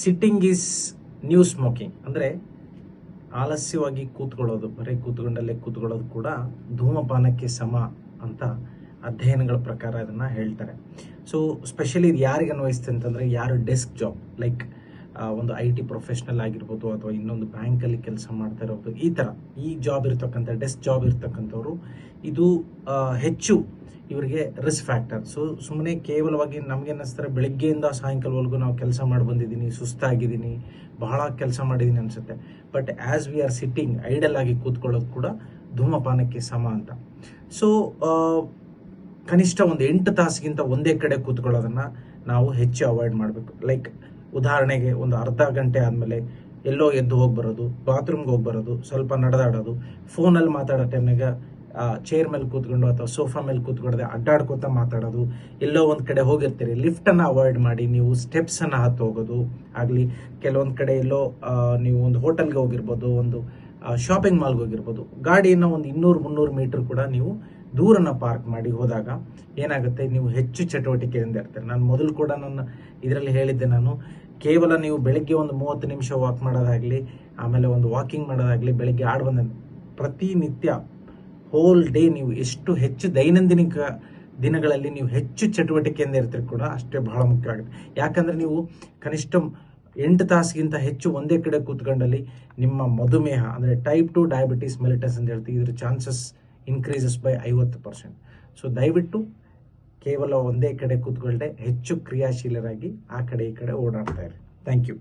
Sitting is new smoking. ಅಂದರೆ ಆಲಸ್ಯವಾಗಿ ಕೂತ್ಕೊಳ್ಳೋದು, ಬರೀ ಕೂತ್ಕೊಂಡಲ್ಲೇ ಕೂತ್ಕೊಳ್ಳೋದು ಕೂಡ ಧೂಮಪಾನಕ್ಕೆ ಸಮ ಅಂತ ಅಧ್ಯಯನಗಳ ಪ್ರಕಾರ ಅದನ್ನು ಹೇಳ್ತಾರೆ. ಸೊ ಸ್ಪೆಷಲಿ ಇದು ಯಾರಿಗೆ ಅನ್ವಯಿಸುತ್ತೆ ಅಂತಂದರೆ, ಯಾರು ಡೆಸ್ಕ್ ಜಾಬ್ ಲೈಕ್ ಒಂದು IT ಪ್ರೊಫೆಷ್ನಲ್ ಆಗಿರ್ಬೋದು, ಅಥವಾ ಇನ್ನೊಂದು ಬ್ಯಾಂಕಲ್ಲಿ ಕೆಲಸ ಮಾಡ್ತಾ ಇರೋದು, ಈ ಜಾಬ್ ಇರ್ತಕ್ಕಂಥ ಡೆಸ್ಕ್ ಜಾಬ್ ಇರ್ತಕ್ಕಂಥವ್ರು ಇದು ಹೆಚ್ಚು ಇವರಿಗೆ ರಿಸ್ಕ್ ಫ್ಯಾಕ್ಟರ್. ಸೊ ಸುಮ್ಮನೆ ಕೇವಲವಾಗಿ ನಮಗೆ ಅನ್ನಿಸ್ತಾರೆ ಬೆಳಗ್ಗೆಯಿಂದ ಸಾಯಂಕಾಲವರೆಗೂ ನಾವು ಕೆಲಸ ಮಾಡಿ ಬಂದಿದ್ದೀನಿ, ಸುಸ್ತಾಗಿದ್ದೀನಿ, ಬಹಳ ಕೆಲಸ ಮಾಡಿದ್ದೀನಿ ಅನಿಸುತ್ತೆ. But as we are sitting, idle ಆಗಿ ಕೂತ್ಕೊಳ್ಳೋದು ಕೂಡ ಧೂಮಪಾನಕ್ಕೆ ಸಮ ಅಂತ. ಸೊ ಕನಿಷ್ಠ ಒಂದು 8 ತಾಸಿಗಿಂತ ಒಂದೇ ಕಡೆ ಕೂತ್ಕೊಳ್ಳೋದನ್ನು ನಾವು ಹೆಚ್ಚು ಅವಾಯ್ಡ್ ಮಾಡಬೇಕು. ಲೈಕ್ ಉದಾಹರಣೆಗೆ ಒಂದು ಅರ್ಧ ಗಂಟೆ ಆದಮೇಲೆ ಎಲ್ಲೋ ಎದ್ದು ಹೋಗಿ ಬರೋದು, ಬಾತ್ರೂಮ್ಗೆ ಹೋಗಿ ಬರೋದು, ಸ್ವಲ್ಪ ನಡೆದಾಡೋದು, ಫೋನಲ್ಲಿ ಮಾತಾಡೋ ಟೈಮ್ನಾಗ ಚೇರ್ ಮೇಲೆ ಕೂತ್ಕೊಂಡು ಅಥವಾ ಸೋಫಾ ಮೇಲೆ ಕೂತ್ಕೊಳ್ಳದೆ ಅಡ್ಡಾಡ್ಕೋತಾ ಮಾತಾಡೋದು, ಎಲ್ಲೋ ಒಂದು ಕಡೆ ಹೋಗಿರ್ತೀರಿ ಲಿಫ್ಟನ್ನು ಅವಾಯ್ಡ್ ಮಾಡಿ ನೀವು ಸ್ಟೆಪ್ಸನ್ನು ಹತ್ತು ಹೋಗೋದು ಆಗಲಿ, ಕೆಲವೊಂದು ಕಡೆ ಎಲ್ಲೋ ನೀವು ಒಂದು ಹೋಟೆಲ್ಗೆ ಹೋಗಿರ್ಬೋದು, ಒಂದು ಶಾಪಿಂಗ್ ಮಾಲ್ಗೆ ಹೋಗಿರ್ಬೋದು, ಗಾಡಿಯನ್ನು ಒಂದು 200-300 ಮೀಟರ್ ಕೂಡ ನೀವು ದೂರನ ಪಾರ್ಕ್ ಮಾಡಿ ಹೋದಾಗ ಏನಾಗುತ್ತೆ, ನೀವು ಹೆಚ್ಚು ಚಟುವಟಿಕೆಯಿಂದ ಇರ್ತೀರಿ. ನಾನು ಮೊದಲು ಕೂಡ ನನ್ನ ಇದರಲ್ಲಿ ಹೇಳಿದ್ದೆ, ನಾನು ಕೇವಲ ನೀವು ಬೆಳಗ್ಗೆ ಒಂದು 30 ನಿಮಿಷ ವಾಕ್ ಮಾಡೋದಾಗಲಿ, ಆಮೇಲೆ ಒಂದು ವಾಕಿಂಗ್ ಮಾಡೋದಾಗಲಿ, ಬೆಳಗ್ಗೆ ಆಡುವಂಥ ಪ್ರತಿನಿತ್ಯ ಹೋಲ್ ಡೇ ನೀವು ಎಷ್ಟು ಹೆಚ್ಚು ದೈನಂದಿನ ದಿನಗಳಲ್ಲಿ ನೀವು ಹೆಚ್ಚು ಚಟುವಟಿಕೆಯಿಂದ ಇರ್ತೀರಿ ಕೂಡ ಅಷ್ಟೇ ಬಹಳ ಮುಖ್ಯ ಆಗುತ್ತೆ. ಯಾಕಂದರೆ ನೀವು ಕನಿಷ್ಠ 8 ತಾಸಿಗಿಂತ ಹೆಚ್ಚು ಒಂದೇ ಕಡೆ ಕೂತ್ಕೊಂಡಲ್ಲಿ ನಿಮ್ಮ ಮಧುಮೇಹ ಅಂದರೆ ಟೈಪ್ 2 ಡಯಾಬಿಟಿಸ್ ಮೆಲಿಟಸ್ ಅಂತ ಹೇಳ್ತೀವಿ, ಇದ್ರ ಚಾನ್ಸಸ್ ಇನ್ಕ್ರೀಸಸ್ ಬೈ 50%. ಸೊ ದಯವಿಟ್ಟು ಕೇವಲ ಒಂದೇ ಕಡೆ ಕೂತ್ಕೊಳ್ಳದೆ ಹೆಚ್ಚು ಕ್ರಿಯಾಶೀಲರಾಗಿ ಆ ಕಡೆ ಈ ಕಡೆ ಓಡಾಡ್ತಾ ಇರಿ. Thank you.